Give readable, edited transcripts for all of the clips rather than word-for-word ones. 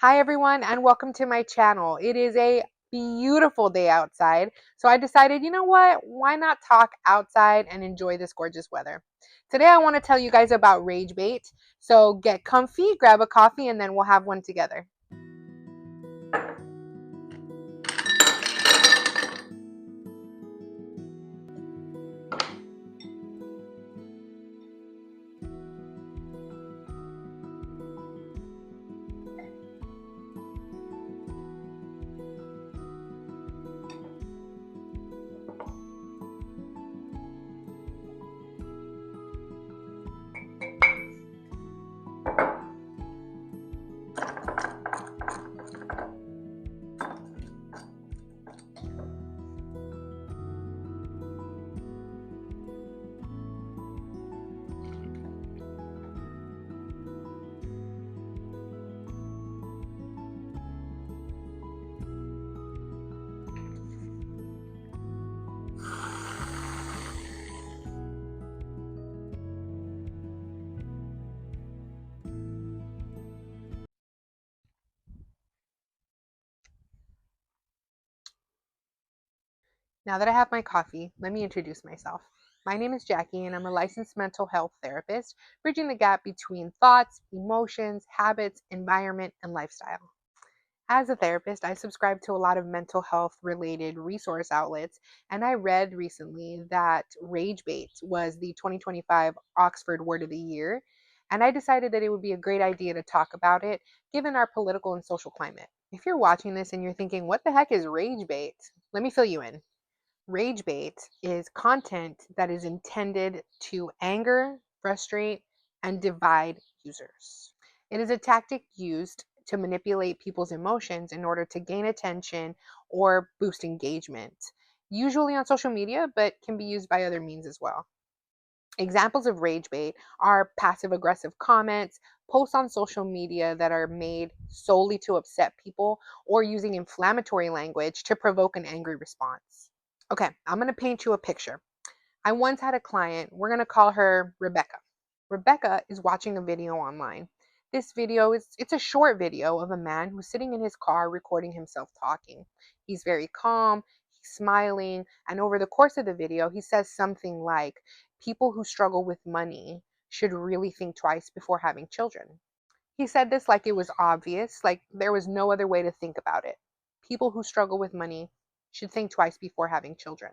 Hi everyone and welcome to my channel. It is a beautiful day outside, so I decided, you know what, why not talk outside and enjoy this gorgeous weather. Today I want to tell you guys about rage bait, so get comfy, grab a coffee, and then we'll have one together. Now that I have my coffee, let me introduce myself. My name is Jackie and I'm a licensed mental health therapist, bridging the gap between thoughts, emotions, habits, environment, and lifestyle. As a therapist, I subscribe to a lot of mental health related resource outlets, and I read recently that rage bait was the 2025 Oxford Word of the Year, and I decided that it would be a great idea to talk about it given our political and social climate. If you're watching this and you're thinking, what the heck is rage bait? Let me fill you in. Rage bait is content that is intended to anger, frustrate, and divide users. It is a tactic used to manipulate people's emotions in order to gain attention or boost engagement, usually on social media, but can be used by other means as well. Examples of rage bait are passive aggressive comments, posts on social media that are made solely to upset people, or using inflammatory language to provoke an angry response. Okay, I'm going to paint you a picture. I once had a client, we're going to call her Rebecca. Rebecca is watching a video online. This video is it's a short video of a man who's sitting in his car recording himself talking. He's very calm, he's smiling, and over the course of the video, he says something like, "People who struggle with money should really think twice before having children." He said this like it was obvious, like there was no other way to think about it. People who struggle with money should think twice before having children.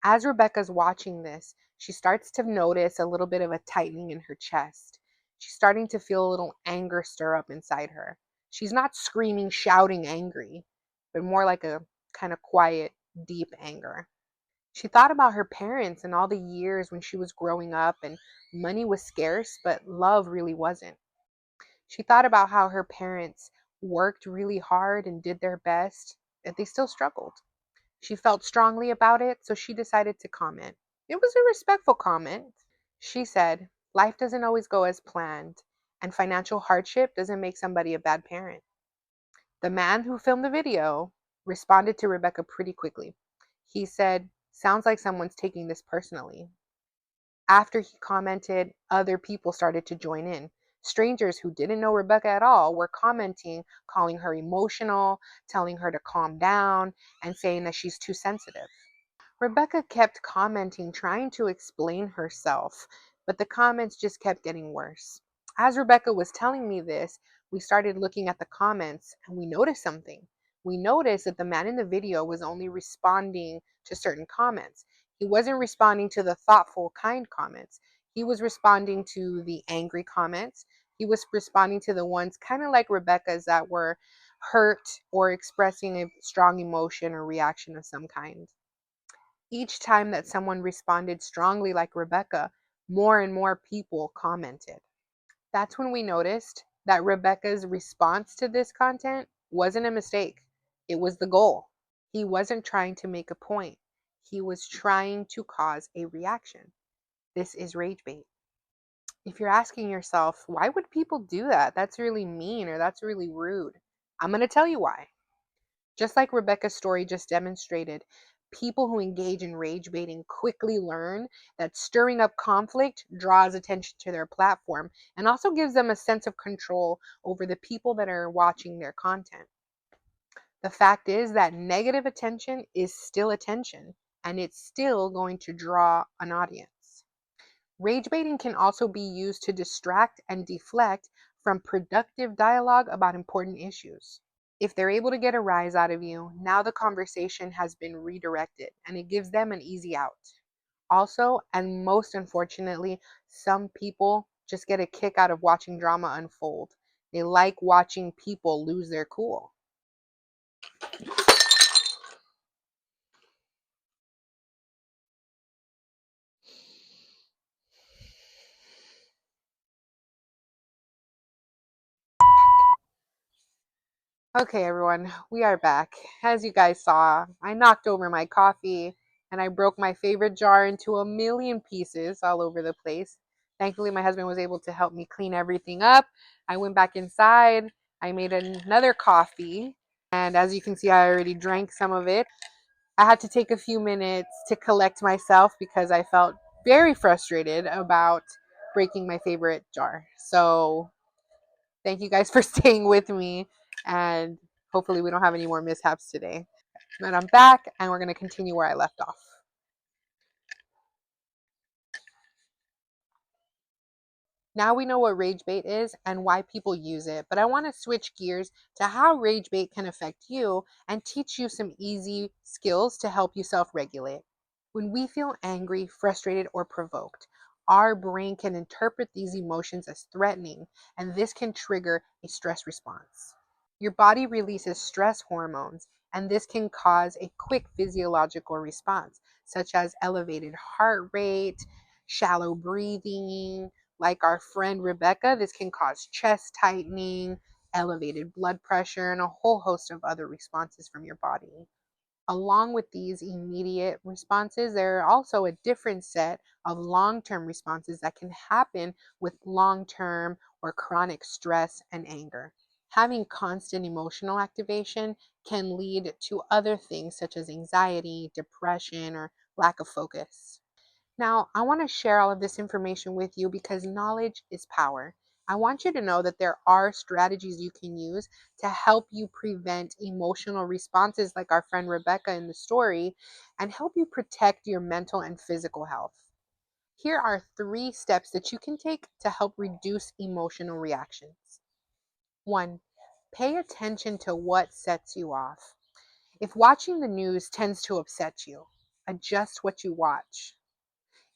As Rebecca's watching this, she starts to notice a little bit of a tightening in her chest. She's starting to feel a little anger stir up inside her. She's not screaming, shouting angry, but more like a kind of quiet, deep anger. She thought about her parents and all the years when she was growing up and money was scarce, but love really wasn't. She thought about how her parents worked really hard and did their best, but they still struggled. She felt strongly about it, so she decided to comment. It was a respectful comment. She said, "Life doesn't always go as planned, and financial hardship doesn't make somebody a bad parent." The man who filmed the video responded to Rebecca pretty quickly. He said, "Sounds like someone's taking this personally." After he commented, other people started to join in. Strangers who didn't know Rebecca at all were commenting, calling her emotional, telling her to calm down, and saying that she's too sensitive. Rebecca kept commenting, trying to explain herself, but the comments just kept getting worse. As Rebecca was telling me this, we started looking at the comments and we noticed something. We noticed that the man in the video was only responding to certain comments. He wasn't responding to the thoughtful, kind comments. He was responding to the angry comments. He was responding to the ones kind of like Rebecca's that were hurt or expressing a strong emotion or reaction of some kind. Each time that someone responded strongly like Rebecca, more and more people commented. That's when we noticed that Rebecca's response to this content wasn't a mistake. It was the goal. He wasn't trying to make a point. He was trying to cause a reaction. This is rage bait. If you're asking yourself, why would people do that? That's really mean or that's really rude. I'm going to tell you why. Just like Rebecca's story just demonstrated, People who engage in rage baiting quickly learn that stirring up conflict draws attention to their platform and also gives them a sense of control over the people that are watching their content. The fact is that negative attention is still attention and it's still going to draw an audience. Rage baiting can also be used to distract and deflect from productive dialogue about important issues. If they're able to get a rise out of you, now the conversation has been redirected and it gives them an easy out. Also, and most unfortunately, some people just get a kick out of watching drama unfold. They like watching people lose their cool. Okay, everyone, we are back. As you guys saw, I knocked over my coffee and I broke my favorite jar into a million pieces all over the place. Thankfully, my husband was able to help me clean everything up. I went back inside, I made another coffee, and as you can see, I already drank some of it. I had to take a few minutes to collect myself because I felt very frustrated about breaking my favorite jar. So, thank you guys for staying with me, and hopefully we don't have any more mishaps today. But I'm back and we're going to continue where I left off. Now we know what rage bait is and why people use it, but I want to switch gears to how rage bait can affect you and teach you some easy skills to help you self-regulate. When we feel angry, frustrated, or provoked, our brain can interpret these emotions as threatening, and this can trigger a stress response. Your body releases stress hormones, and this can cause a quick physiological response, such as elevated heart rate, shallow breathing. Like our friend Rebecca, this can cause chest tightening, elevated blood pressure, and a whole host of other responses from your body. Along with these immediate responses, there are also a different set of long term responses that can happen with long term or chronic stress and anger. Having constant emotional activation can lead to other things such as anxiety, depression, or lack of focus. Now, I want to share all of this information with you because knowledge is power. I want you to know that there are strategies you can use to help you prevent emotional responses like our friend Rebecca in the story and help you protect your mental and physical health. Here are 3 steps that you can take to help reduce emotional reactions. 1. Pay attention to what sets you off. If watching the news tends to upset you, adjust what you watch.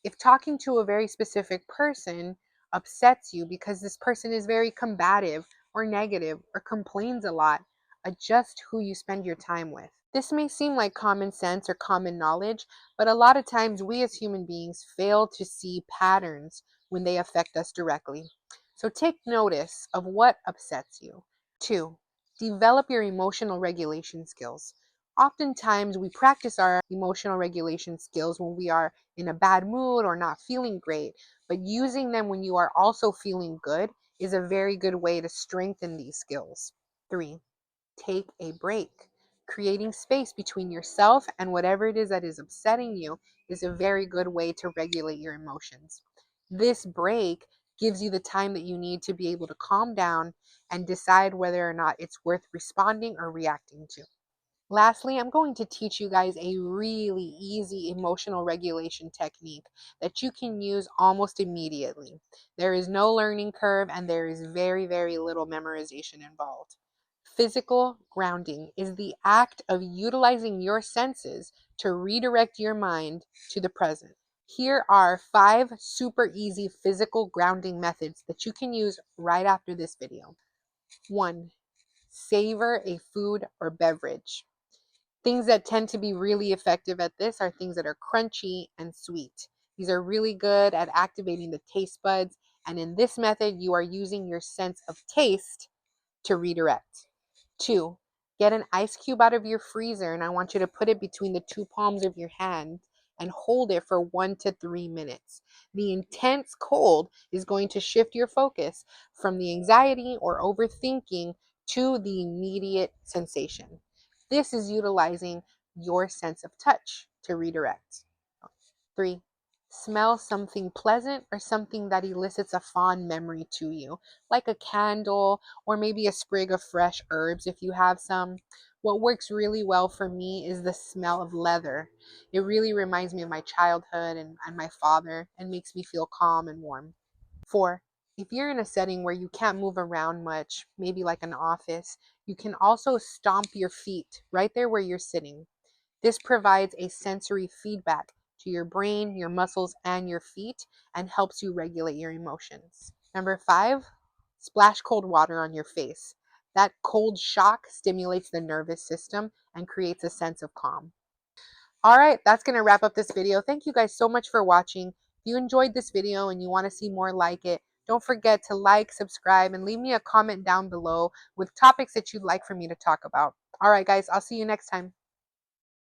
If talking to a very specific person upsets you because this person is very combative or negative or complains a lot, adjust who you spend your time with. This may seem like common sense or common knowledge, but a lot of times we as human beings fail to see patterns when they affect us directly. So take notice of what upsets you. 2. Develop your emotional regulation skills. Oftentimes, we practice our emotional regulation skills when we are in a bad mood or not feeling great, but using them when you are also feeling good is a very good way to strengthen these skills. 3. Take a break. Creating space between yourself and whatever it is that is upsetting you is a very good way to regulate your emotions. This break gives you the time that you need to be able to calm down and decide whether or not it's worth responding or reacting to. Lastly, I'm going to teach you guys a really easy emotional regulation technique that you can use almost immediately. There is no learning curve and there is very, very little memorization involved. Physical grounding is the act of utilizing your senses to redirect your mind to the present. Here are 5 super easy physical grounding methods that you can use right after this video. 1. Savor a food or beverage. Things that tend to be really effective at this are things that are crunchy and sweet. These are really good at activating the taste buds, and in this method, you are using your sense of taste to redirect. 2. Get an ice cube out of your freezer, and I want you to put it between the 2 palms of your hand and hold it for 1 to 3 minutes. The intense cold is going to shift your focus from the anxiety or overthinking to the immediate sensation. This is utilizing your sense of touch. to redirect. 3. Smell something pleasant or something that elicits a fond memory to you, like a candle or maybe a sprig of fresh herbs if you have some. What works really well for me is the smell of leather. It really reminds me of my childhood and my father and makes me feel calm and warm. 4. If you're in a setting where you can't move around much, maybe like an office, you can also stomp your feet right there where you're sitting. This provides a sensory feedback to your brain, your muscles, and your feet and helps you regulate your emotions. Number 5, splash cold water on your face. That cold shock stimulates the nervous system and creates a sense of calm. All right, that's going to wrap up this video. Thank you guys so much for watching. If you enjoyed this video and you want to see more like it, don't forget to like, subscribe, and leave me a comment down below with topics that you'd like for me to talk about. All right, guys, I'll see you next time.